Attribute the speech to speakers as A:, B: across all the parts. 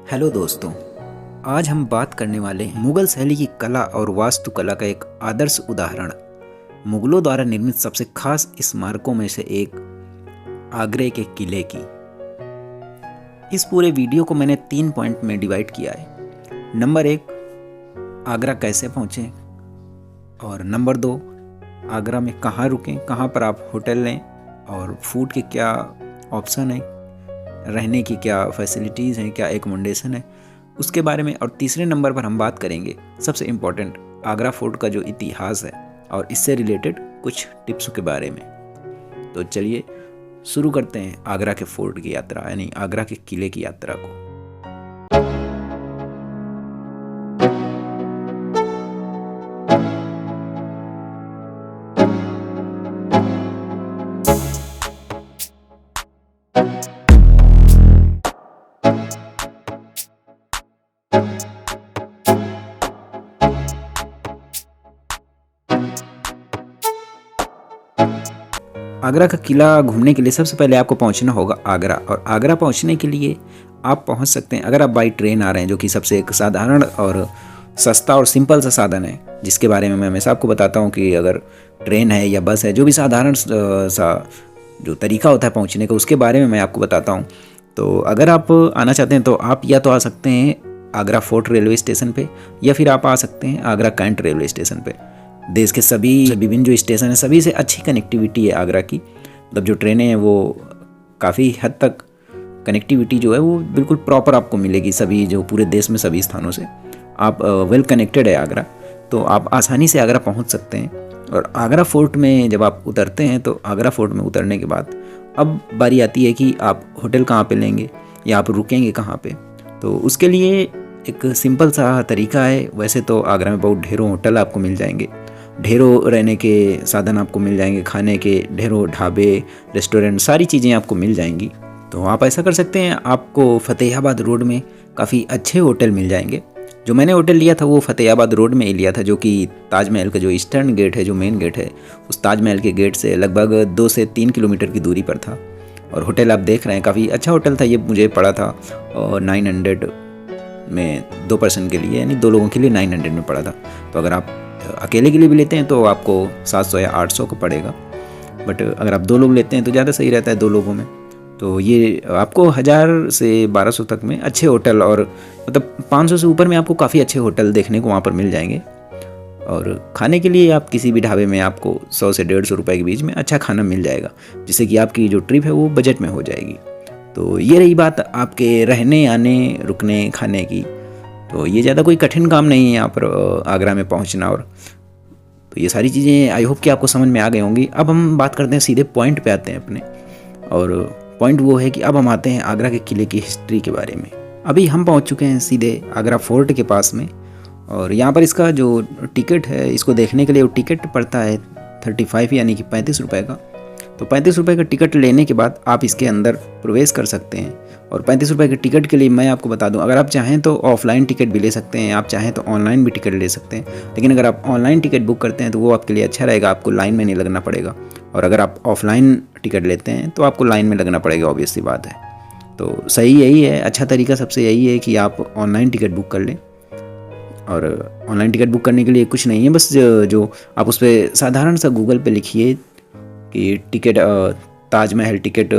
A: Hello दोस्तों, आज हम बात करने वाले हैं मुगल शैली की कला और वास्तुकला का एक आदर्श उदाहरण, मुगलों द्वारा निर्मित सबसे खास स्मारकों में से एक आगरे के किले की। इस पूरे वीडियो को मैंने 3 पॉइंट में डिवाइड किया है। नंबर 1, आगरा कैसे पहुँचें, और नंबर 2, आगरा में कहाँ रुकें, कहाँ पर आप होटल लें और फूड के क्या ऑप्शन है, रहने की क्या फैसिलिटीज़ हैं, क्या एकोमोडेशन है, उसके बारे में। और तीसरे नंबर पर हम बात करेंगे सबसे इम्पोर्टेंट आगरा फोर्ट का जो इतिहास है और इससे रिलेटेड कुछ टिप्स के बारे में। तो चलिए शुरू करते हैं आगरा के फोर्ट की यात्रा, यानी आगरा के किले की यात्रा को। आगरा का किला घूमने के लिए सबसे पहले आपको पहुंचना होगा आगरा, और आगरा पहुंचने के लिए आप पहुंच सकते हैं अगर आप बाई ट्रेन आ रहे हैं, जो कि सबसे एक साधारण और सस्ता और सिंपल सा साधन है, जिसके बारे में मैं हमेशा आपको बताता हूं कि अगर ट्रेन है या बस है, जो भी साधारण सा जो तरीका होता है पहुंचने का, उसके बारे में मैं आपको बताता हूँ। तो अगर आप आना चाहते हैं तो आप या तो आ सकते हैं आगरा फोर्ट रेलवे स्टेशन पर, या फिर आप आ सकते हैं आगरा कैंट रेलवे स्टेशन पर। देश के सभी विभिन्न जो स्टेशन हैं, सभी से अच्छी कनेक्टिविटी है आगरा की। मतलब जो ट्रेनें हैं वो काफ़ी हद तक कनेक्टिविटी जो है वो बिल्कुल प्रॉपर आपको मिलेगी, सभी जो पूरे देश में सभी स्थानों से आप वेल कनेक्टेड है आगरा, तो आप आसानी से आगरा पहुंच सकते हैं। और आगरा फोर्ट में जब आप उतरते हैं तो आगरा फोर्ट में उतरने के बाद अब बारी आती है कि आप होटल कहाँ पे लेंगे या आप रुकेंगे कहाँ पे। तो उसके लिए एक सिंपल सा तरीका है। वैसे तो आगरा में बहुत ढेरों होटल आपको मिल जाएंगे, ढेरों रहने के साधन आपको मिल जाएंगे, खाने के ढेरों ढाबे, रेस्टोरेंट, सारी चीज़ें आपको मिल जाएंगी। तो आप ऐसा कर सकते हैं, आपको फतेहाबाद रोड में काफ़ी अच्छे होटल मिल जाएंगे। जो मैंने होटल लिया था वो फतेहाबाद रोड में ही लिया था, जो कि ताजमहल का जो ईस्टर्न गेट है, जो मेन गेट है, उस ताजमहल के गेट से लगभग 2 से 3 किलोमीटर की दूरी पर था। और होटल आप देख रहे हैं काफ़ी अच्छा होटल था। ये मुझे पड़ा था 900 में 2 पर्सन के लिए, यानी 2 लोगों के लिए 900 में पड़ा था। तो अगर आप अकेले के लिए भी लेते हैं तो आपको 700 या 800 का पड़ेगा, बट अगर आप 2 लोग लेते हैं तो ज़्यादा सही रहता है 2 लोगों में। तो ये आपको 1000 से 1200 तक में अच्छे होटल, और मतलब 500 से ऊपर में आपको काफ़ी अच्छे होटल देखने को वहाँ पर मिल जाएंगे। और खाने के लिए आप किसी भी ढाबे में आपको 100 से 150 रुपये के बीच में अच्छा खाना मिल जाएगा, जिससे कि आपकी जो ट्रिप है वो बजट में हो जाएगी। तो ये रही बात आपके रहने, आने, रुकने, खाने की। तो ये ज़्यादा कोई कठिन काम नहीं है यहाँ पर आगरा में पहुँचना। और तो ये सारी चीज़ें आई होप कि आपको समझ में आ गई होंगी। अब हम बात करते हैं, सीधे पॉइंट पे आते हैं अपने, और पॉइंट वो है कि अब हम आते हैं आगरा के किले की हिस्ट्री के बारे में। अभी हम पहुँच चुके हैं सीधे आगरा फोर्ट के पास में, और यहाँ पर इसका जो टिकट है, इसको देखने के लिए वो टिकट पड़ता है 35 यानी कि 35 रुपये का। तो 35 रुपये का टिकट लेने के बाद आप इसके अंदर प्रवेश कर सकते हैं। और 35 रुपये के टिकट के लिए मैं आपको बता दूं, अगर आप चाहें तो ऑफलाइन टिकट भी ले सकते हैं, आप चाहें तो ऑनलाइन भी टिकट ले सकते हैं। लेकिन अगर आप ऑनलाइन टिकट बुक करते हैं तो वो आपके लिए अच्छा रहेगा, आपको लाइन में नहीं लगना पड़ेगा। और अगर आप ऑफलाइन टिकट लेते हैं तो आपको लाइन में लगना पड़ेगा, ऑब्वियस सी बात है। तो सही यही है, अच्छा तरीका सबसे यही है कि आप ऑनलाइन टिकट बुक कर लें। और ऑनलाइन टिकट बुक करने के लिए कुछ नहीं है, बस जो आप उस पर साधारण सा गूगल पे लिखिए कि टिकट ताजमहल टिकट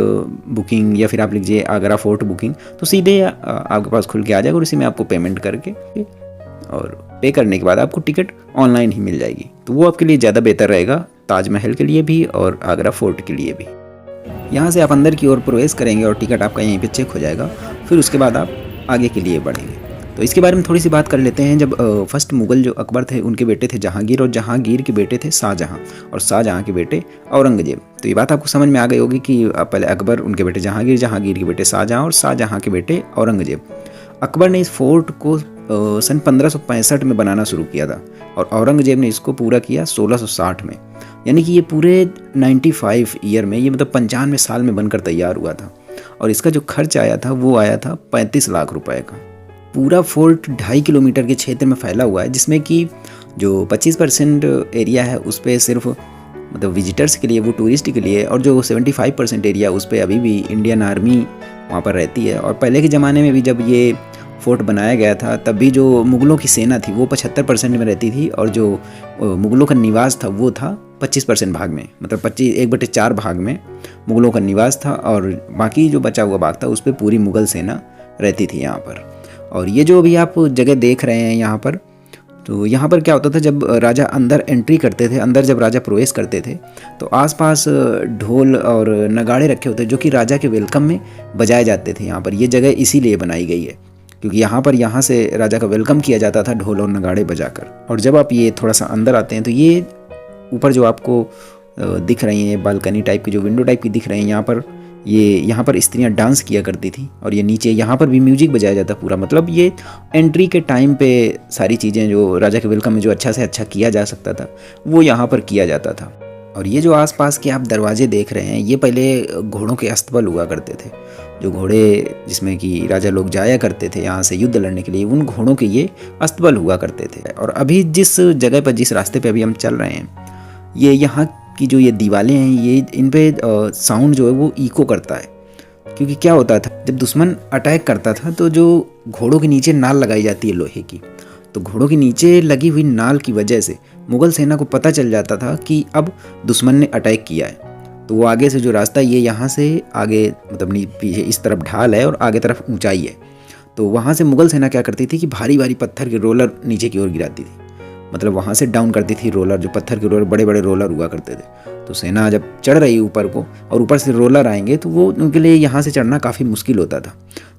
A: बुकिंग, या फिर आप लिखिए आगरा फोर्ट बुकिंग, तो सीधे आपके पास खुल के आ जाएगा। और इसी में आपको पेमेंट करके और पे करने के बाद आपको टिकट ऑनलाइन ही मिल जाएगी। तो वो आपके लिए ज़्यादा बेहतर रहेगा, ताजमहल के लिए भी और आगरा फोर्ट के लिए भी। यहाँ से आप अंदर की ओर प्रवेश करेंगे और टिकट आपका यहीं पे चेक हो जाएगा। फिर उसके बाद आप आगे के लिए बढ़ेंगे। तो इसके बारे में थोड़ी सी बात कर लेते हैं। जब फर्स्ट मुगल जो अकबर थे, उनके बेटे थे जहांगीर, और जहांगीर के बेटे थे शाहजहां, और शाहजहां के बेटे औरंगजेब। तो ये बात आपको समझ में आ गई होगी कि पहले अकबर, उनके बेटे जहांगीर, जहांगीर के बेटे शाहजहां, और शाहजहां के बेटे औरंगजेब। अकबर ने इस फोर्ट को सन 1565 में बनाना शुरू किया था, और औरंगजेब ने इसको पूरा किया 1660 में। यानी कि ये पूरे 95 ईयर में, ये मतलब 95 साल में बनकर तैयार हुआ था। और इसका जो खर्च आया था वो आया था 35 लाख रुपए का। पूरा फोर्ट 2.5 किलोमीटर के क्षेत्र में फैला हुआ है, जिसमें कि जो 25% एरिया है उस पर सिर्फ मतलब विजिटर्स के लिए, वो टूरिस्ट के लिए, और जो 75% एरिया उस पर अभी भी इंडियन आर्मी वहाँ पर रहती है। और पहले के ज़माने में भी जब ये फोर्ट बनाया गया था तब भी जो मुग़लों की सेना थी वो 75% में रहती थी और जो मुग़लों का निवास था वो था 25% भाग में, मतलब 1/4 भाग में मुग़लों का निवास था और बाकी जो बचा हुआ भाग था उस पर पूरी मुग़ल सेना रहती थी यहाँ पर। और ये जो अभी आप जगह देख रहे हैं यहाँ पर, तो यहाँ पर क्या होता था जब राजा अंदर एंट्री करते थे, अंदर जब राजा प्रवेश करते थे तो आसपास ढोल और नगाड़े रखे होते जो कि राजा के वेलकम में बजाए जाते थे। यहाँ पर ये जगह इसीलिए बनाई गई है क्योंकि यहाँ से राजा का वेलकम किया जाता था ढोल और नगाड़े बजाकर। और जब आप ये थोड़ा सा अंदर आते हैं तो ये ऊपर जो आपको दिख रही हैं बालकनी टाइप की, जो विंडो टाइप की दिख रही हैं, यहाँ पर स्त्रियां डांस किया करती थी और ये नीचे यहाँ पर भी म्यूजिक बजाया जाता पूरा। मतलब ये एंट्री के टाइम पे सारी चीज़ें जो राजा के वेलकम में जो अच्छा से अच्छा किया जा सकता था वो यहाँ पर किया जाता था। और ये जो आसपास के आप दरवाजे देख रहे हैं ये पहले घोड़ों के अस्तबल हुआ करते थे, जो घोड़े जिसमें कि राजा लोग जाया करते थे यहाँ से युद्ध लड़ने के लिए, उन घोड़ों के ये अस्तबल हुआ करते थे। और अभी जिस जगह पर, जिस रास्ते पे अभी हम चल रहे हैं, ये यहाँ की जो ये दीवारें हैं ये इन पे साउंड जो है वो इको करता है। क्योंकि क्या होता था जब दुश्मन अटैक करता था तो जो घोड़ों के नीचे नाल लगाई जाती है लोहे की, तो घोड़ों के नीचे लगी हुई नाल की वजह से मुग़ल सेना को पता चल जाता था कि अब दुश्मन ने अटैक किया है। तो वो आगे से जो रास्ता ये यहाँ से आगे, मतलब पीछे इस तरफ ढाल है और आगे तरफ ऊंचाई है, तो वहाँ से मुग़ल सेना क्या करती थी कि भारी भारी पत्थर के रोलर नीचे की ओर गिराती थी। मतलब वहाँ से डाउन करती थी रोलर, जो पत्थर के रोलर, बड़े बड़े रोलर हुआ करते थे। तो सेना जब चढ़ रही ऊपर को और ऊपर से रोलर आएंगे तो वो उनके लिए यहाँ से चढ़ना काफ़ी मुश्किल होता था।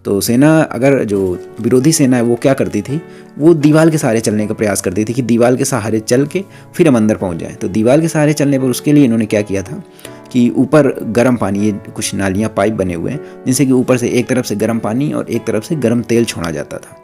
A: तो सेना, अगर जो विरोधी सेना है वो क्या करती थी, वो दीवार के सहारे चलने का प्रयास करती थी कि दीवार के सहारे चल के फिर हम अंदर पहुँच जाएँ। तो दीवार के सहारे चलने पर उसके लिए इन्होंने क्या किया था कि ऊपर गर्म पानी, ये कुछ नालियाँ पाइप बने हुए हैं जिनसे कि ऊपर से एक तरफ से गर्म पानी और एक तरफ से गर्म तेल छोड़ा जाता था।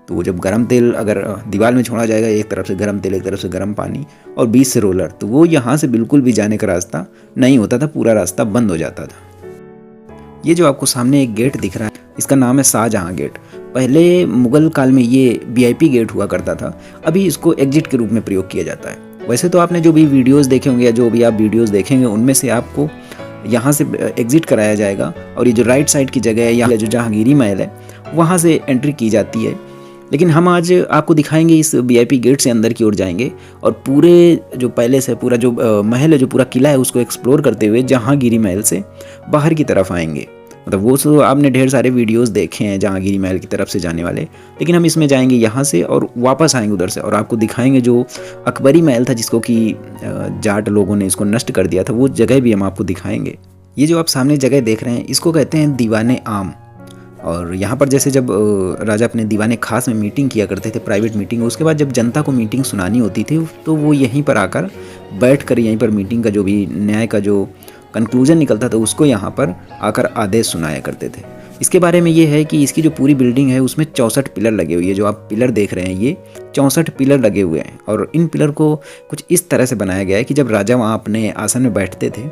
A: तो वो जब गर्म तेल अगर दीवार में छोड़ा जाएगा, एक तरफ से गर्म तेल, एक तरफ से गर्म पानी और बीच से रोलर, तो वो यहाँ से बिल्कुल भी जाने का रास्ता नहीं होता था, पूरा रास्ता बंद हो जाता था। ये जो आपको सामने एक गेट दिख रहा है इसका नाम है शाहजहाँ गेट। पहले मुग़ल काल में ये VIP गेट हुआ करता था, अभी इसको एग्जिट के रूप में प्रयोग किया जाता है। वैसे तो आपने जो भी वीडियोज़ देखे होंगे या जो भी आप वीडियोज़ देखेंगे उनमें से आपको यहाँ से एग्जिट कराया जाएगा और ये जो राइट साइड की जगह है या जो जहांगीरी महल है वहाँ से एंट्री की जाती है। लेकिन हम आज आपको दिखाएंगे इस VIP गेट से अंदर की ओर जाएंगे और पूरे जो पैलेस है, पूरा जो महल है, जो पूरा किला है उसको एक्सप्लोर करते हुए जहांगीरी महल से बाहर की तरफ आएंगे। मतलब वो तो आपने ढेर सारे वीडियोस देखे हैं जहांगीरी महल की तरफ से जाने वाले, लेकिन हम इसमें जाएंगे यहाँ से और वापस आएंगे उधर से और आपको दिखाएंगे जो अकबरी महल था जिसको कि जाट लोगों ने इसको नष्ट कर दिया था, वो जगह भी हम आपको दिखाएंगे। ये जो आप सामने जगह देख रहे हैं इसको कहते हैं दीवाने आम। और यहाँ पर जैसे जब राजा अपने दीवाने खास में मीटिंग किया करते थे, प्राइवेट मीटिंग, उसके बाद जब जनता को मीटिंग सुनानी होती थी तो वो यहीं पर आकर बैठ कर यहीं पर मीटिंग का जो भी न्याय का जो कंक्लूजन निकलता था उसको यहाँ पर आकर आदेश सुनाया करते थे। इसके बारे में ये है कि इसकी जो पूरी बिल्डिंग है उसमें 64 पिलर लगे हुए हैं। जो आप पिलर देख रहे हैं ये 64 पिलर लगे हुए हैं और इन पिलर को कुछ इस तरह से बनाया गया है कि जब राजा वहाँ अपने आसन में बैठते थे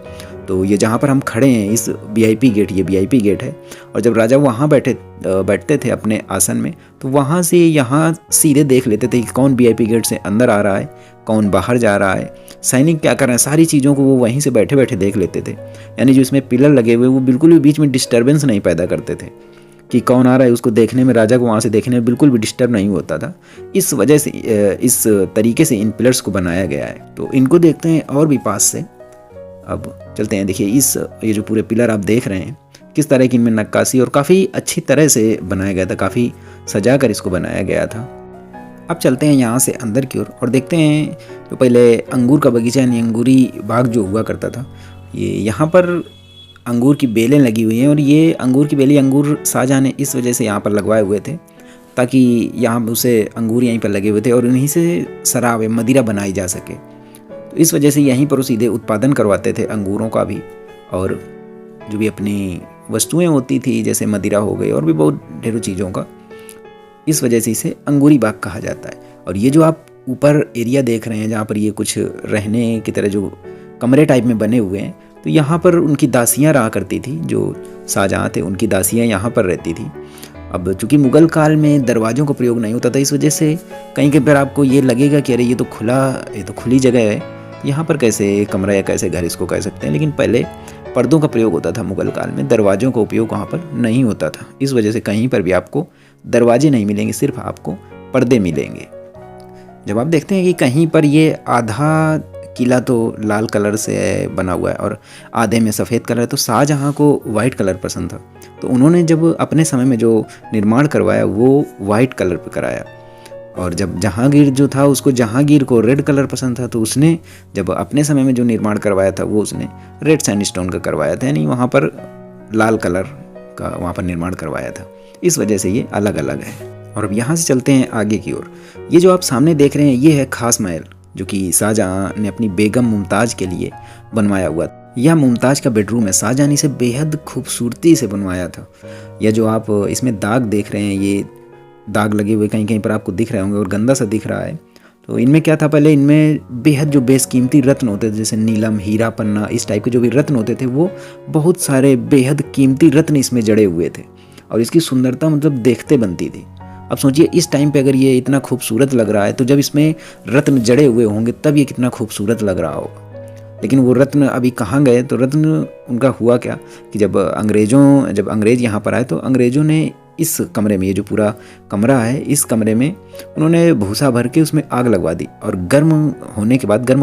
A: तो ये जहाँ पर हम खड़े हैं इस VIP गेट, ये VIP गेट है, और जब राजा वहाँ बैठते थे अपने आसन में तो वहाँ से यहाँ सीधे देख लेते थे कि कौन VIP गेट से अंदर आ रहा है, कौन बाहर जा रहा है, सैनिक क्या कर रहे हैं, सारी चीज़ों को वो वहीं से बैठे बैठे देख लेते थे। यानी जो इसमें पिलर लगे हुए वो बिल्कुल भी बीच में डिस्टर्बेंस नहीं पैदा करते थे कि कौन आ रहा है, उसको देखने में, राजा को वहाँ से देखने में बिल्कुल भी डिस्टर्ब नहीं होता था। इस वजह से इस तरीके से इन पिलर्स को बनाया गया है। तो इनको देखते हैं और भी पास से, अब चलते हैं। देखिए ये जो पूरे पिलर आप देख रहे हैं किस तरह की इनमें नक्काशी और काफ़ी अच्छी तरह से बनाया गया था, काफ़ी सजा कर इसको बनाया गया था। अब चलते हैं यहाँ से अंदर की ओर और देखते हैं जो पहले अंगूर का बगीचा यानी अंगूरी बाग जो हुआ करता था, ये यहाँ पर अंगूर की बेलें लगी हुई हैं और ये अंगूर की बेलें अंगूर शाहजहाँ ने इस वजह से यहाँ पर लगवाए हुए थे ताकि यहाँ उसे अंगूर यहीं पर लगे हुए थे और उन्हीं से शराब मदिरा बनाई जा सके। तो इस वजह से यहीं पर वो सीधे उत्पादन करवाते थे अंगूरों का भी, और जो भी अपनी वस्तुएं होती थी जैसे मदिरा हो गई और भी बहुत ढेरों चीज़ों का, इस वजह से इसे अंगूरी बाग कहा जाता है। और ये जो आप ऊपर एरिया देख रहे हैं जहाँ पर ये कुछ रहने की तरह जो कमरे टाइप में बने हुए हैं, तो यहाँ पर उनकी दासियाँ रहा करती थी, जो शाहजहाँ थे उनकी दासियाँ यहाँ पर रहती थी। अब चूँकि मुग़ल काल में दरवाज़ों का प्रयोग नहीं होता था, इस वजह से कहीं के पर आपको ये लगेगा कि अरे ये तो खुली जगह है, यहाँ पर कैसे कमरा या कैसे घर इसको कह सकते हैं। लेकिन पहले पर्दों का प्रयोग होता था मुग़ल काल में, दरवाज़ों का उपयोग वहाँ पर नहीं होता था। इस वजह से कहीं पर भी आपको दरवाजे नहीं मिलेंगे, सिर्फ आपको पर्दे मिलेंगे। जब आप देखते हैं कि कहीं पर ये आधा किला तो लाल कलर से बना हुआ है और आधे में सफ़ेद कलर है, तो शाहजहाँ को वाइट कलर पसंद था, तो उन्होंने जब अपने समय में जो निर्माण करवाया वो वाइट कलर पे कराया। और जब जहांगीर जो था उसको जहांगीर को रेड कलर पसंद था, तो उसने जब अपने समय में जो निर्माण करवाया था वो उसने रेड सैंडस्टोन का करवाया था, यानी वहाँ पर लाल कलर का वहाँ पर निर्माण करवाया था। इस वजह से ये अलग अलग है। और अब यहाँ से चलते हैं आगे की ओर। ये जो आप सामने देख रहे हैं ये है खास महल, जो कि शाहजहाँ ने अपनी बेगम मुमताज़ के लिए बनवाया हुआ था। यह मुमताज़ का बेडरूम है, शाहजहाँ ने इसे बेहद खूबसूरती से बनवाया था। यह जो आप इसमें दाग देख रहे हैं, ये दाग लगे हुए कहीं कहीं पर आपको दिख रहे होंगे और गंदा सा दिख रहा है। तो इनमें क्या था, पहले इनमें बेहद जो बेशकीमती रत्न होते थे, जैसे नीलम, हीरा, पन्ना, इस टाइप के जो भी रत्न होते थे, वो बहुत सारे बेहद कीमती रत्न इसमें जड़े हुए थे और इसकी सुंदरता मतलब देखते बनती थी। अब सोचिए इस टाइम पे अगर ये इतना खूबसूरत लग रहा है, तो जब इसमें रत्न जड़े हुए होंगे तब ये कितना खूबसूरत लग रहा होगा। लेकिन वो रत्न अभी कहाँ गए, तो रत्न उनका हुआ क्या कि जब अंग्रेज़ यहाँ पर आए, तो अंग्रेज़ों ने इस कमरे में, ये जो पूरा कमरा है, इस कमरे में उन्होंने भूसा भर के उसमें आग लगवा दी और गर्म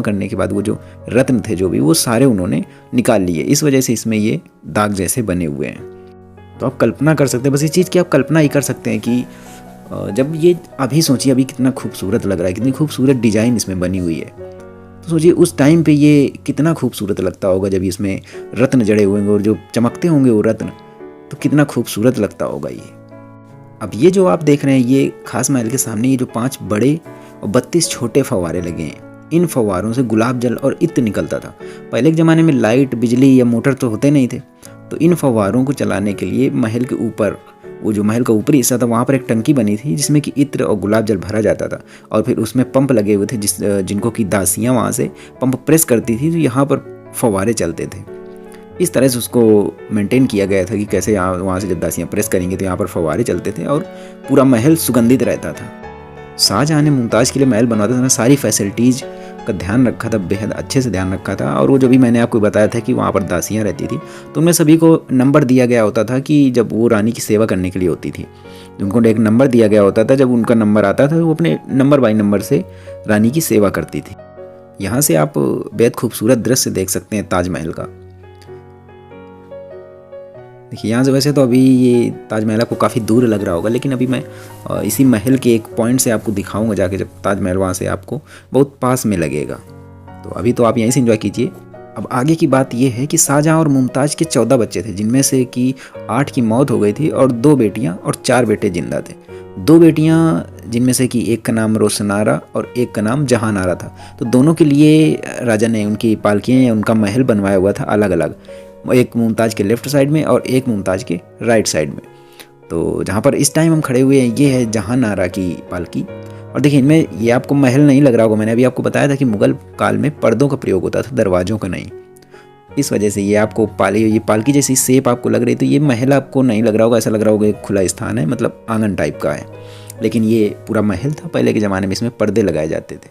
A: करने के बाद वो जो रत्न थे जो भी, वो सारे उन्होंने निकाल लिए। इस वजह से इसमें ये दाग जैसे बने हुए हैं। तो आप कल्पना कर सकते हैं, बस इस चीज़ की आप कल्पना ही कर सकते हैं कि जब ये अभी सोचिए अभी कितना खूबसूरत लग रहा है, कितनी खूबसूरत डिज़ाइन इसमें बनी हुई है। तो सोचिए उस टाइम पे ये कितना खूबसूरत लगता होगा जब इसमें रत्न जड़े हुए होंगे और जो चमकते होंगे वो रत्न, तो कितना खूबसूरत लगता होगा ये। अब ये जो आप देख रहे हैं, ये खास महल के सामने ये जो 5 बड़े और 32 छोटे फव्वारे लगे हैं, इन फव्वारों से गुलाब जल और इत्र निकलता था। पहले के ज़माने में लाइट, बिजली या मोटर तो होते नहीं थे, तो इन फव्वारों को चलाने के लिए महल के ऊपर, वो जो महल का ऊपरी हिस्सा था, वहाँ पर एक टंकी बनी थी जिसमें कि इत्र और गुलाब जल भरा जाता था और फिर उसमें पंप लगे हुए थे जिनको कि दासियाँ वहाँ से पंप प्रेस करती थी, तो यहाँ पर फव्वारे चलते थे। इस तरह से उसको मेंटेन किया गया था कि कैसे वहाँ से जब दासियाँ प्रेस करेंगे तो यहाँ पर फव्वारे चलते थे और पूरा महल सुगंधित रहता था। शाहजहाँ ने मुमताज़ के लिए महल बनवाते समय सारी फैसिलिटीज़ का ध्यान रखा था, बेहद अच्छे से ध्यान रखा था। और वो जो भी मैंने आपको बताया था कि वहाँ पर दासियाँ रहती थी, तो उनमें सभी को नंबर दिया गया होता था कि जब वो रानी की सेवा करने के लिए होती थी, उनको एक नंबर दिया गया होता था। जब उनका नंबर आता था वो अपने नंबर बाई नंबर से रानी की सेवा करती थी। यहाँ से आप बेहद खूबसूरत दृश्य देख सकते हैं ताजमहल का। देखिए यहाँ से वैसे तो अभी ये ताजमहल आपको काफ़ी दूर लग रहा होगा, लेकिन अभी मैं इसी महल के एक पॉइंट से आपको दिखाऊंगा जाके, जब ताजमहल वहाँ से आपको बहुत पास में लगेगा। तो अभी तो आप यहीं से एंजॉय कीजिए। अब आगे की बात ये है कि शाहजहाँ और मुमताज़ के 14 बच्चे थे, जिनमें से कि 8 की मौत हो गई थी और 2 बेटियाँ और 4 बेटे जिंदा थे। 2 बेटियाँ जिनमें से कि एक का नाम रोशनारा और एक का नाम जहानारा था। तो दोनों के लिए राजा ने उनकी पालकियाँ या उनका महल बनवाया हुआ था अलग अलग, एक मुमताज़ के लेफ्ट साइड में और एक मुमताज़ के राइट साइड में। तो जहाँ पर इस टाइम हम खड़े हुए हैं, ये है जहानारा की पालकी। और देखिए इनमें ये आपको महल नहीं लग रहा होगा, मैंने अभी आपको बताया था कि मुगल काल में पर्दों का प्रयोग होता था, दरवाज़ों का नहीं। इस वजह से ये आपको ये पालकी जैसी शेप आपको लग रही, तो ये महल आपको नहीं लग रहा होगा, ऐसा लग रहा होगा एक खुला स्थान है, मतलब आंगन टाइप का है। लेकिन ये पूरा महल था पहले के ज़माने में, इसमें पर्दे लगाए जाते थे।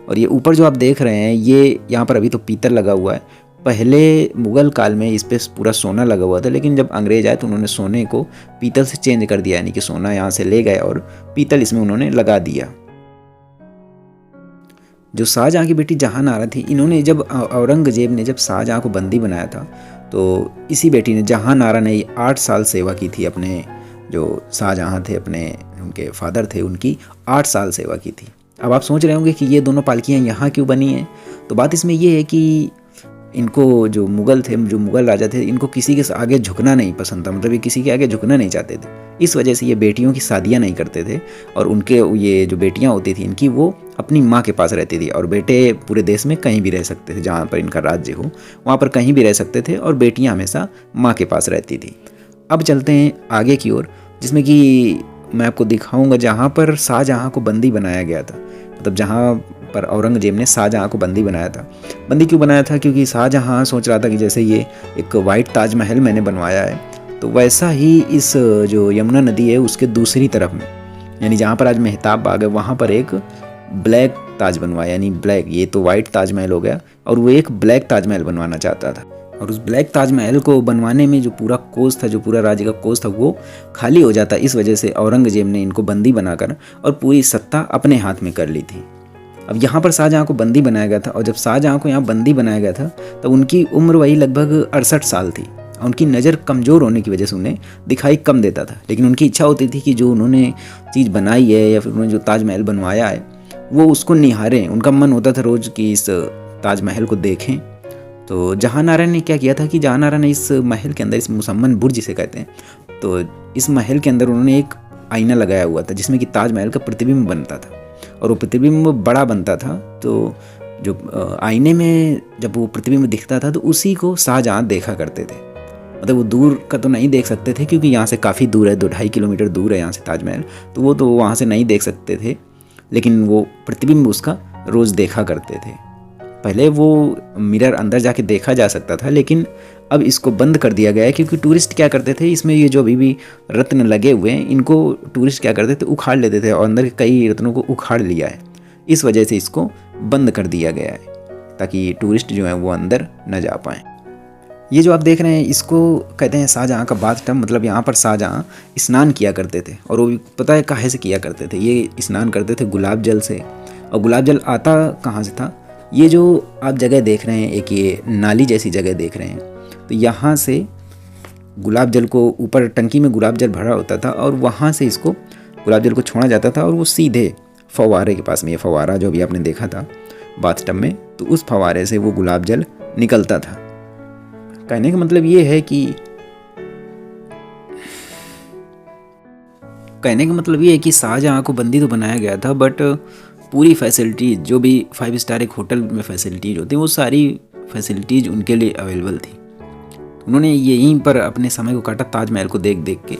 A: और ये ऊपर जो आप देख रहे हैं, ये यहाँ पर अभी तो पीतल लगा हुआ है। पहले मुगल काल में इस पर पूरा सोना लगा हुआ था, लेकिन जब अंग्रेज आए तो उन्होंने सोने को पीतल से चेंज कर दिया, यानी कि सोना यहाँ से ले गए और पीतल इसमें उन्होंने लगा दिया। जो शाहजहाँ की बेटी जहानारा थी, इन्होंने जब औरंगजेब ने जब शाहजहाँ को बंदी बनाया था, तो इसी बेटी ने, जहानारा ने 8 साल सेवा की थी। अपने जो शाहजहाँ थे, अपने उनके फादर थे, उनकी 8 साल सेवा की थी। अब आप सोच रहे होंगे कि ये दोनों पालकियाँ यहाँ क्यों बनी हैं, तो बात इसमें ये है कि इनको जो मुगल राजा थे, इनको किसी के आगे झुकना नहीं पसंद था, मतलब ये किसी के आगे झुकना नहीं चाहते थे। इस वजह से ये बेटियों की शादियां नहीं करते थे और उनके ये जो बेटियां होती थी इनकी, वो अपनी माँ के पास रहती थी और बेटे पूरे देश में कहीं भी रह सकते थे, जहाँ पर इनका राज्य हो वहाँ पर कहीं भी रह सकते थे और बेटियाँ हमेशा माँ के पास रहती थी। अब चलते हैं आगे की ओर, जिसमें कि मैं आपको दिखाऊँगा जहाँ पर शाहजहाँ को बंदी बनाया गया था, मतलब जहाँ पर औरंगजेब ने शाहजहाँ को बंदी बनाया था। बंदी क्यों बनाया था? क्योंकि शाहजहाँ सोच रहा था कि जैसे ये एक वाइट ताजमहल मैंने बनवाया है, तो वैसा ही इस जो यमुना नदी है उसके दूसरी तरफ में, यानी जहाँ पर आज मेहताब बाग है, वहाँ पर एक ब्लैक ताज बनवाया, यानी ब्लैक, ये तो वाइट ताजमहल हो गया और वो एक ब्लैक ताजमहल बनवाना चाहता था। और उस ब्लैक ताजमहल को बनवाने में जो पूरा कोष था, जो पूरा राज्य का कोष था, वो खाली हो जाता। इस वजह से औरंगजेब ने इनको बंदी बनाकर और पूरी सत्ता अपने हाथ में कर ली थी। अब यहाँ पर शाहजहाँ को बंदी बनाया गया था, और जब शाहजहाँ को यहाँ बंदी बनाया गया था तब उनकी उम्र वही लगभग 68 साल थी। उनकी नज़र कमज़ोर होने की वजह से उन्हें दिखाई कम देता था, लेकिन उनकी इच्छा होती थी कि जो उन्होंने चीज़ बनाई है या फिर उन्होंने जो ताजमहल बनवाया है वो उसको निहारें। उनका मन होता था रोज़ कि इस ताजमहल को देखें। तो जहांनारा ने क्या किया था कि जहांनारा ने इस महल के अंदर, इस मुसम्मन बुर्ज जिसे कहते हैं, तो इस महल के अंदर उन्होंने एक आईना लगाया हुआ था जिसमें कि ताजमहल का प्रतिबिंब बनता था, और वो प्रतिबिंब बड़ा बनता था। तो जो आईने में जब वो प्रतिबिंब दिखता था तो उसी को शाहजहाँ देखा करते थे। मतलब वो दूर का तो नहीं देख सकते थे क्योंकि यहाँ से काफ़ी दूर है, 2-2.5 किलोमीटर दूर है यहाँ से ताजमहल, तो वो तो वहाँ से नहीं देख सकते थे, लेकिन वो प्रतिबिंब उसका रोज़ देखा करते थे। पहले वो मिरर अंदर जाके देखा जा सकता था, लेकिन अब इसको बंद कर दिया गया है क्योंकि टूरिस्ट क्या करते थे, इसमें ये जो अभी भी रत्न लगे हुए हैं इनको टूरिस्ट क्या करते थे, उखाड़ लेते थे, और अंदर के कई रत्नों को उखाड़ लिया है। इस वजह से इसको बंद कर दिया गया है ताकि टूरिस्ट जो है वो अंदर न जा पाएँ। ये जो आप देख रहे हैं इसको कहते हैं शाहजहाँ का बाथ टब। मतलब यहाँ पर शाहजहाँ स्नान किया करते थे, और वो भी पता है काहे से किया करते थे। ये स्नान करते थे गुलाब जल से, और गुलाब जल आता कहाँ से था, ये जो आप जगह देख रहे हैं, एक ये नाली जैसी जगह देख रहे हैं, तो यहाँ से गुलाब जल को, ऊपर टंकी में गुलाब जल भरा होता था और वहाँ से इसको गुलाब जल को छोड़ा जाता था और वो सीधे फव्वारे के पास में, ये फव्वारा जो भी आपने देखा था बाथ टब में, तो उस फव्वारे से वो गुलाब जल निकलता था। कहने का मतलब ये है कि शाहजहाँ को बंदी तो बनाया गया था, बट पूरी फैसिलिटीज़ जो भी 5 स्टार एक होटल में फैसिलिटीज़ होती हैं वो सारी फैसिलिटीज़ उनके लिए अवेलेबल थी। उन्होंने यहीं पर अपने समय को काटा ताजमहल को देख देख के।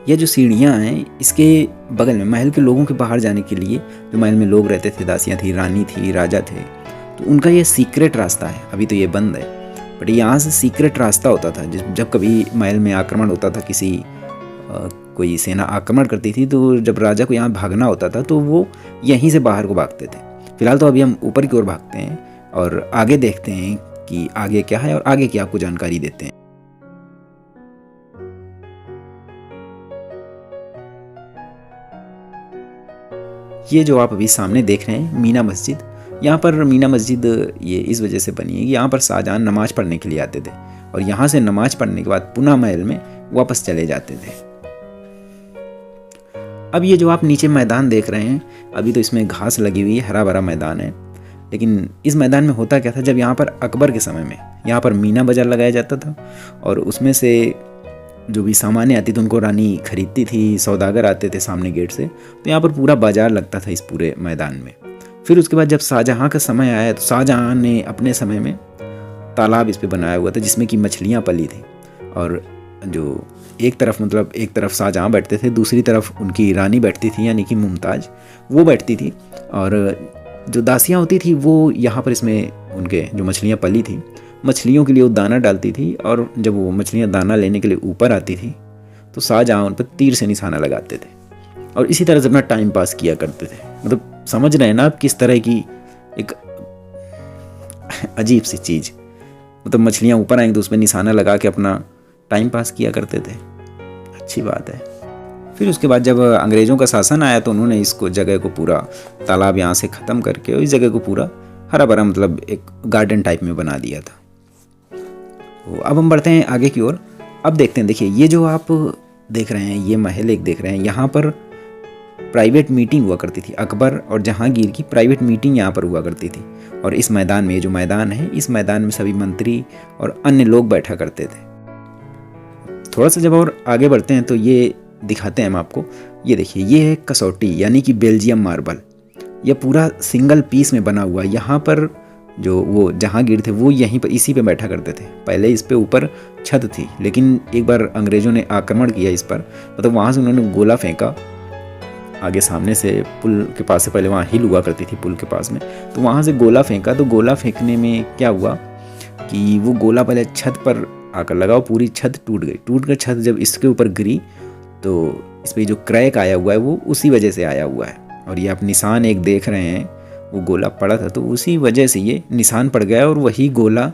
A: ये जो सीढ़ियाँ हैं इसके बगल में महल के लोगों के बाहर जाने के लिए, जो महल में लोग रहते थे, दासियाँ थी, रानी थी, राजा थे, तो उनका ये सीक्रेट रास्ता है। अभी तो ये बंद है, बट यहाँ से सीक्रेट रास्ता होता था। जब कभी महल में आक्रमण होता था, कोई सेना आक्रमण करती थी, तो जब राजा को यहाँ भागना होता था तो वो यहीं से बाहर को भागते थे। फिलहाल तो अभी हम ऊपर की ओर भागते हैं और आगे देखते हैं कि आगे क्या है और आगे की आपको जानकारी देते हैं। ये जो आप अभी सामने देख रहे हैं मीना मस्जिद, यहाँ पर मीना मस्जिद ये इस वजह से बनी है कि यहाँ पर शाहजहाँ नमाज पढ़ने के लिए आते थे, और यहाँ से नमाज पढ़ने के बाद पुनः महल में वापस चले जाते थे। अब ये जो आप नीचे मैदान देख रहे हैं, अभी तो इसमें घास लगी हुई है, हरा भरा मैदान है, लेकिन इस मैदान में होता क्या था, जब यहाँ पर अकबर के समय में यहाँ पर मीना बाज़ार लगाया जाता था, और उसमें से जो भी सामानें आती थी उनको रानी खरीदती थी, सौदागर आते थे सामने गेट से, तो यहाँ पर पूरा बाजार लगता था इस पूरे मैदान में। फिर उसके बाद जब शाहजहाँ का समय आया तो शाहजहाँ ने अपने समय में तालाब इस पर बनाया हुआ था जिसमें कि मछलियाँ पली थी, और जो एक तरफ शाहजहाँ बैठते थे, दूसरी तरफ उनकी रानी बैठती थी यानी कि मुमताज़, वो बैठती थी, और जो दासियाँ होती थी वो यहाँ पर इसमें उनके जो मछलियाँ पली थी, मछलियों के लिए वो दाना डालती थी, और जब वो मछलियाँ दाना लेने के लिए ऊपर आती थी तो शाहजहाँ उन पर तीर से निशाना लगाते थे, और इसी तरह से अपना टाइम पास किया करते थे। मतलब समझ रहे हैं ना आप किस तरह की एक अजीब सी चीज़, मतलब मछलियाँ ऊपर आएंगी तो उस पर निशाना लगा के अपना टाइम पास किया करते थे। अच्छी बात है। फिर उसके बाद जब अंग्रेज़ों का शासन आया तो उन्होंने इसको जगह को पूरा तालाब यहाँ से ख़त्म करके और इस जगह को पूरा हरा भरा, मतलब एक गार्डन टाइप में बना दिया था। तो अब हम बढ़ते हैं आगे की ओर। अब देखते हैं, देखिए ये जो आप देख रहे हैं, ये महल एक देख रहे हैं, यहाँ पर प्राइवेट मीटिंग हुआ करती थी। अकबर और जहांगीर की प्राइवेट मीटिंग यहाँ पर हुआ करती थी, और इस मैदान में, ये जो मैदान है, इस मैदान में सभी मंत्री और अन्य लोग बैठा करते थे। थोड़ा सा जब और आगे बढ़ते हैं तो ये दिखाते हैं हम आपको। ये देखिए, ये है कसौटी यानी कि बेल्जियम मार्बल। यह पूरा सिंगल पीस में बना हुआ। यहाँ पर जो वो जहांगीर थे वो यहीं पर इसी पे बैठा करते थे। पहले इस पे ऊपर छत थी, लेकिन एक बार अंग्रेज़ों ने आक्रमण किया इस पर, मतलब वहाँ से उन्होंने गोला फेंका आगे सामने से, पुल के पास से, पहले वहाँ हिल हुआ करती थी पुल के पास में, तो वहाँ से गोला फेंका। तो गोला फेंकने में क्या हुआ कि वो गोला पहले छत पर आकर लगा, पूरी छत टूट गई। टूट कर छत जब इसके ऊपर गिरी तो इस पर जो क्रैक आया हुआ है वो उसी वजह से आया हुआ है। और ये आप निशान एक देख रहे हैं, वो गोला पड़ा था तो उसी वजह से ये निशान पड़ गया, और वही गोला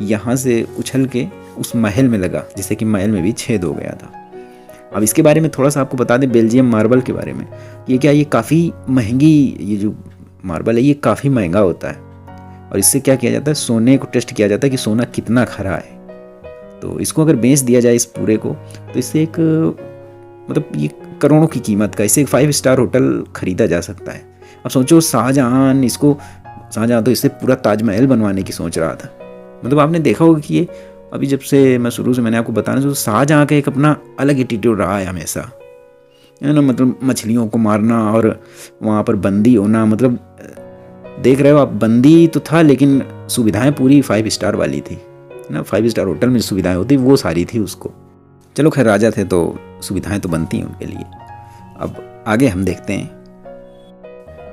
A: यहाँ से उछल के उस महल में लगा, जिससे कि महल में भी छेद हो गया था। अब इसके बारे में थोड़ा सा आपको बता दें बेल्जियम मार्बल के बारे में। ये काफ़ी महंगी, ये जो मार्बल है ये काफ़ी महंगा होता है और इससे क्या किया जाता है, सोने को टेस्ट किया जाता है कि सोना कितना खरा है। तो इसको अगर बेच दिया जाए इस पूरे को, तो इससे एक मतलब ये करोड़ों की कीमत का, इससे एक 5 स्टार होटल खरीदा जा सकता है। अब सोचो शाहजहाँ तो इससे पूरा ताजमहल बनवाने की सोच रहा था। मतलब आपने देखा होगा कि ये अभी जब से मैं शुरू से मैंने आपको बताना, तो शाहजहाँ का एक अपना अलग एटीट्यूड रहा है हमेशा, है ना। मतलब मछलियों को मारना और वहाँ पर बंदी होना, मतलब देख रहे हो आप, बंदी तो था लेकिन सुविधाएं पूरी 5 स्टार वाली थी ना। 5 स्टार होटल में सुविधाएं होती वो सारी थी उसको। चलो खैर, राजा थे तो सुविधाएं तो बनती हैं उनके लिए। अब आगे हम देखते हैं।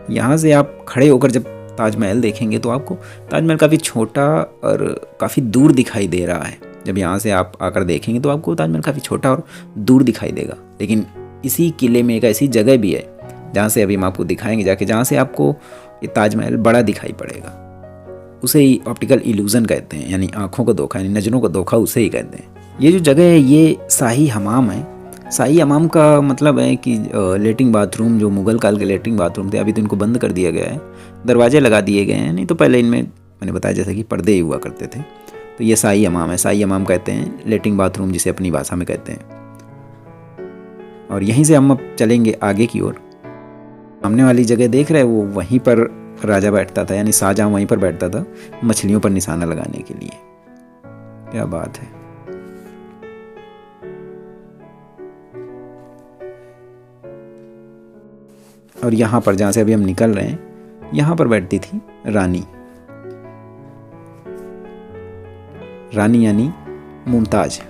A: यहाँ से आप खड़े होकर जब ताजमहल देखेंगे तो आपको ताजमहल काफ़ी छोटा और काफ़ी दूर दिखाई दे रहा है। जब यहाँ से आप आकर देखेंगे तो आपको ताजमहल काफ़ी छोटा और दूर दिखाई देगा। लेकिन इसी किले में एक ऐसी जगह भी है जहाँ से अभी हम आपको दिखाएंगे जाके, जहाँ से आपको ये ताजमहल बड़ा दिखाई पड़ेगा। उसे ही ऑप्टिकल इल्यूजन कहते हैं, यानी आँखों का धोखा, यानी नज़रों का धोखा उसे ही कहते हैं। ये जो जगह है ये शाही हमाम है। शाही हमाम का मतलब है कि लेटरिन बाथरूम, जो मुग़ल काल के लेटरिन बाथरूम थे, अभी तो इनको बंद कर दिया गया है, दरवाजे लगा दिए गए हैं। नहीं तो पहले इनमें मैंने बताया जैसे कि पर्दे ही हुआ करते थे। तो ये शाही हमाम है। शाही हमाम कहते हैं लेटरिन बाथरूम, जिसे अपनी भाषा में कहते हैं। और यहीं से हम अब चलेंगे आगे की ओर। सामने वाली जगह देख रहे हैं, वो वहीं पर राजा बैठता था, यानी शाहजहाँ वहीं पर बैठता था मछलियों पर निशाना लगाने के लिए। क्या बात है। और यहाँ पर जहाँ से अभी हम निकल रहे हैं, यहाँ पर बैठती थी रानी यानी मुमताज।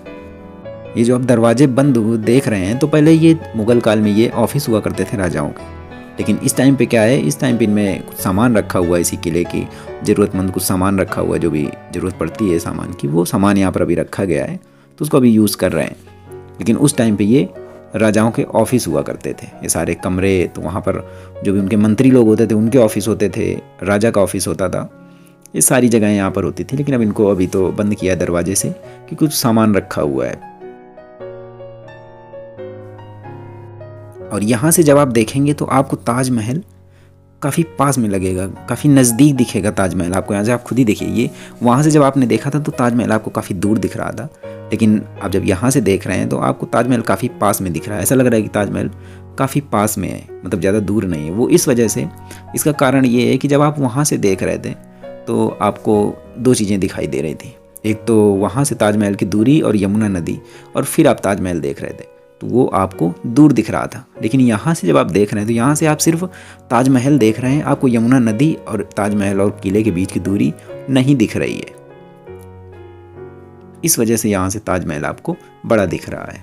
A: ये जो आप दरवाजे बंद देख रहे हैं, तो पहले ये मुग़ल काल में ये ऑफिस हुआ करते थे राजाओं के। लेकिन इस टाइम पे क्या है, इस टाइम पे इनमें कुछ सामान रखा हुआ है, इसी किले की ज़रूरतमंद कुछ सामान रखा हुआ है, जो भी ज़रूरत पड़ती है सामान की, वो सामान यहाँ पर अभी रखा गया है, तो उसको अभी यूज़ कर रहे हैं। लेकिन उस टाइम पे ये राजाओं के ऑफिस हुआ करते थे, ये सारे कमरे। तो वहाँ पर जो भी उनके मंत्री लोग होते थे उनके ऑफिस होते थे, राजा का ऑफिस होता था, ये सारी जगहें यहाँ पर होती थी। लेकिन अब इनको अभी तो बंद किया दरवाजे से कि कुछ सामान रखा हुआ है। और यहाँ से जब आप देखेंगे तो आपको ताजमहल काफ़ी पास में लगेगा, काफ़ी नज़दीक दिखेगा ताजमहल आपको। यहाँ से आप खुद ही देखिए, ये वहाँ से जब आपने देखा था तो ताजमहल आपको काफ़ी दूर दिख रहा था, लेकिन आप जब यहाँ से देख रहे हैं तो आपको ताजमहल काफ़ी पास में दिख रहा है। ऐसा लग रहा है कि ताजमहल काफ़ी पास में है, मतलब ज़्यादा दूर नहीं है। वो इस वजह से, इसका कारण ये है कि जब आप वहाँ से देख रहे थे तो आपको 2 चीज़ें दिखाई दे रही थी। एक तो वहाँ से ताजमहल की दूरी और यमुना नदी, और फिर आप ताजमहल देख रहे थे तो वो आपको दूर दिख रहा था। लेकिन यहाँ से जब आप देख रहे हैं तो यहाँ से आप सिर्फ ताजमहल देख रहे हैं, आपको यमुना नदी और ताजमहल और किले के बीच की दूरी नहीं दिख रही है। इस वजह से यहाँ से ताजमहल आपको बड़ा दिख रहा है।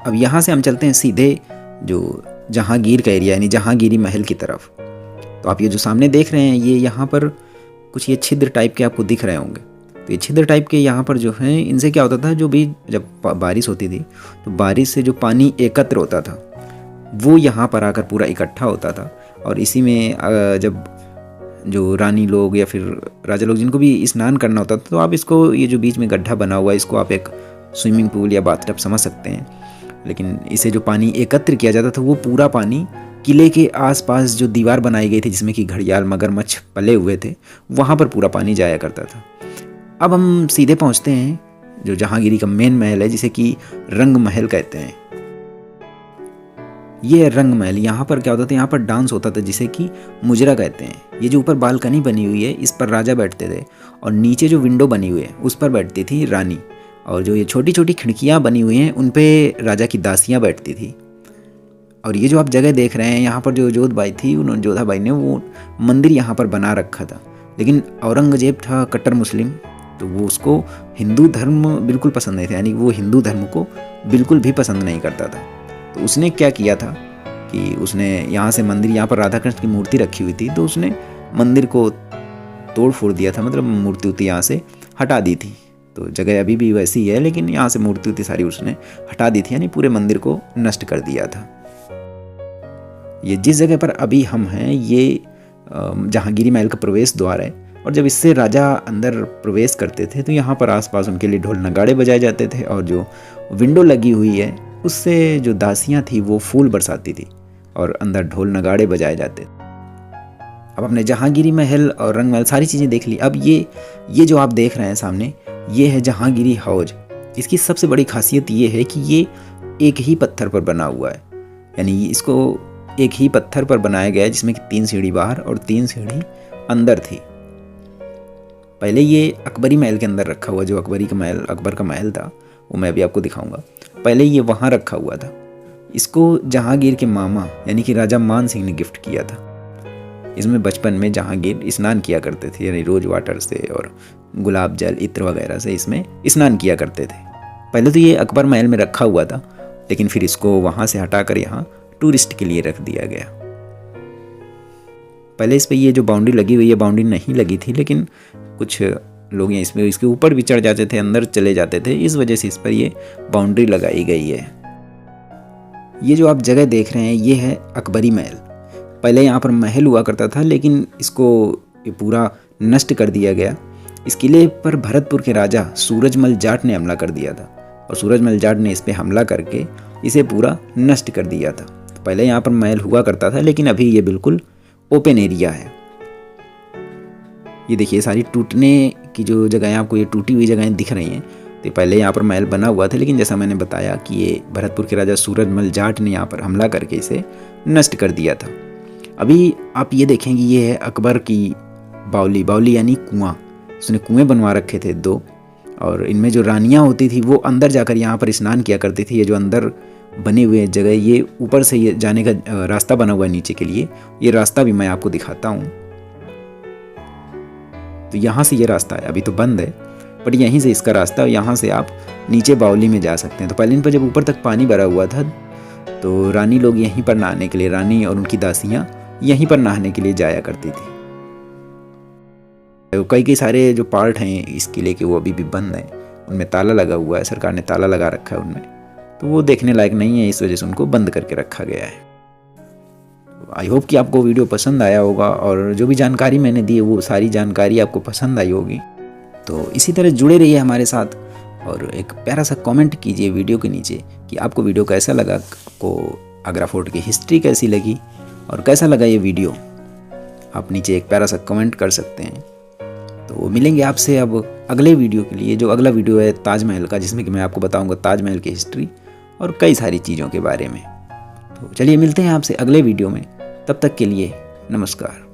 A: अब यहाँ से हम चलते हैं सीधे जो जहांगीर का एरिया, यानी जहांगीरी महल की तरफ। तो आप ये जो सामने देख रहे हैं, ये यहाँ पर कुछ ये छिद्र टाइप के आपको दिख रहे होंगे। तो ये छिद्र टाइप के यहाँ पर जो हैं, इनसे क्या होता था, जो भी जब बारिश होती थी तो बारिश से जो पानी एकत्र होता था वो यहाँ पर आकर पूरा इकट्ठा होता था। और इसी में जब जो रानी लोग या फिर राजा लोग जिनको भी स्नान करना होता था, तो आप इसको, ये जो बीच में गड्ढा बना हुआ है, इसको आप एक स्विमिंग पूल या बाथटब समझ सकते हैं। लेकिन इसे जो पानी एकत्र किया जाता था वो पूरा पानी किले के आसपास जो दीवार बनाई गई थी, जिसमें कि घड़ियाल मगरमच्छ पले हुए थे, वहाँ पर पूरा पानी जाया करता था। अब हम सीधे पहुँचते हैं जो जहांगीरी का मेन महल है, जिसे कि रंग महल कहते हैं। ये रंग महल, यहाँ पर क्या होता था, यहाँ पर डांस होता था, जिसे कि मुजरा कहते हैं। ये जो ऊपर बालकनी बनी हुई है, इस पर राजा बैठते थे, और नीचे जो विंडो बनी हुई है उस पर बैठती थी रानी। और जो ये छोटी छोटी खिड़कियाँ बनी हुई हैं उन पे राजा की दासियाँ बैठती थी। और ये जो आप जगह देख रहे हैं, यहाँ पर जो जोधाबाई थी, उन्होंने जोधाबाई ने वो मंदिर यहाँ पर बना रखा था। लेकिन औरंगजेब था कट्टर मुस्लिम, तो वो उसको हिंदू धर्म बिल्कुल पसंद नहीं था, यानी वो हिंदू धर्म को बिल्कुल भी पसंद नहीं करता था। तो उसने क्या किया था कि उसने यहाँ से मंदिर, यहाँ पर राधा कृष्ण की मूर्ति रखी हुई थी, तो उसने मंदिर को तोड़ फोड़ दिया था, मतलब मूर्ति यहाँ से हटा दी थी। तो जगह अभी भी वैसी ही है, लेकिन यहाँ से मूर्ति सारी उसने हटा दी थी, यानी पूरे मंदिर को नष्ट कर दिया था। ये जिस जगह पर अभी हम हैं, ये जहांगीरी महल का प्रवेश द्वार है। और जब इससे राजा अंदर प्रवेश करते थे तो यहाँ पर आसपास उनके लिए ढोल नगाड़े बजाए जाते थे, और जो विंडो लगी हुई है उससे जो दासियाँ थी वो फूल बरसाती थी और अंदर ढोल नगाड़े बजाए जाते थे। अब अपने जहांगीरी महल और रंग महल सारी चीज़ें देख ली। अब ये जो आप देख रहे हैं सामने, ये है जहांगीरी हौज। इसकी सबसे बड़ी खासियत ये है कि ये एक ही पत्थर पर बना हुआ है, यानी इसको एक ही पत्थर पर बनाया गया है, जिसमें कि 3 सीढ़ी बाहर और 3 सीढ़ी अंदर थी। पहले ये अकबरी महल के अंदर रखा हुआ, जो अकबर का महल था वो मैं अभी आपको दिखाऊंगा। पहले ये वहाँ रखा हुआ था। इसको जहांगीर के मामा यानी कि राजा मान सिंह ने गिफ्ट किया था। इसमें बचपन में जहांगीर स्नान किया करते थे, यानी रोज वाटर से और गुलाब जल इत्र वगैरह से इसमें स्नान किया करते थे। पहले तो ये अकबर महल में रखा हुआ था, लेकिन फिर इसको वहाँ से हटाकर यहाँ टूरिस्ट के लिए रख दिया गया। पहले इस पर ये जो बाउंड्री लगी हुई है, बाउंड्री नहीं लगी थी, लेकिन कुछ लोग इसमें इसके ऊपर भी चढ़ जाते थे, अंदर चले जाते थे, इस वजह से इस पर ये बाउंड्री लगाई गई है। ये जो आप जगह देख रहे हैं ये है अकबरी महल। पहले यहाँ पर महल हुआ करता था, लेकिन इसको ये पूरा नष्ट कर दिया गया। इस किले पर भरतपुर के राजा सूरजमल जाट ने हमला कर दिया था, और सूरजमल जाट ने इस पर हमला करके इसे पूरा नष्ट कर दिया था। तो पहले यहाँ पर महल हुआ करता था, लेकिन अभी ये बिल्कुल ओपन एरिया है। ये देखिए सारी टूटने की जो जगहें, आपको ये टूटी हुई जगहें दिख रही हैं। तो पहले यहाँ पर महल बना हुआ था, लेकिन जैसा मैंने बताया कि ये भरतपुर के राजा सूरजमल जाट ने यहाँ पर हमला करके इसे नष्ट कर दिया था। अभी आप ये देखेंगे ये है अकबर की बावली। बावली यानी कुआं। उसने कुएं बनवा रखे थे 2, और इनमें जो रानियाँ होती थी वो अंदर जाकर यहाँ पर स्नान किया करती थी। ये जो अंदर बने हुए जगह, ये ऊपर से ये जाने का रास्ता बना हुआ है नीचे के लिए। ये रास्ता भी मैं आपको दिखाता हूँ। तो यहाँ से ये रास्ता है, अभी तो बंद है, पर यहीं से इसका रास्ता, यहाँ से आप नीचे बावली में जा सकते हैं। तो पहले इन पर जब ऊपर तक पानी भरा हुआ था तो रानी लोग यहीं पर नहाने के लिए, रानी और उनकी दासियाँ यहीं पर नहाने के लिए जाया करती थी। तो कई सारे जो पार्ट हैं इस किले के वो अभी भी बंद हैं, उनमें ताला लगा हुआ है, सरकार ने ताला लगा रखा है उनमें, तो वो देखने लायक नहीं है, इस वजह से उनको बंद करके रखा गया है। आई होप कि आपको वीडियो पसंद आया होगा, और जो भी जानकारी मैंने दी है वो सारी जानकारी आपको पसंद आई होगी। तो इसी तरह जुड़े रहिए हमारे साथ, और एक प्यारा सा कमेंट कीजिए वीडियो के नीचे कि आपको वीडियो कैसा लगा, आपको आगरा फोर्ट की हिस्ट्री कैसी लगी और कैसा लगा ये वीडियो। आप नीचे एक प्यारा सा कमेंट कर सकते हैं। तो मिलेंगे आपसे अब अगले वीडियो के लिए। जो अगला वीडियो है ताजमहल का, जिसमें कि मैं आपको बताऊंगा ताजमहल की हिस्ट्री और कई सारी चीज़ों के बारे में। तो चलिए मिलते हैं आपसे अगले वीडियो में, तब तक के लिए नमस्कार।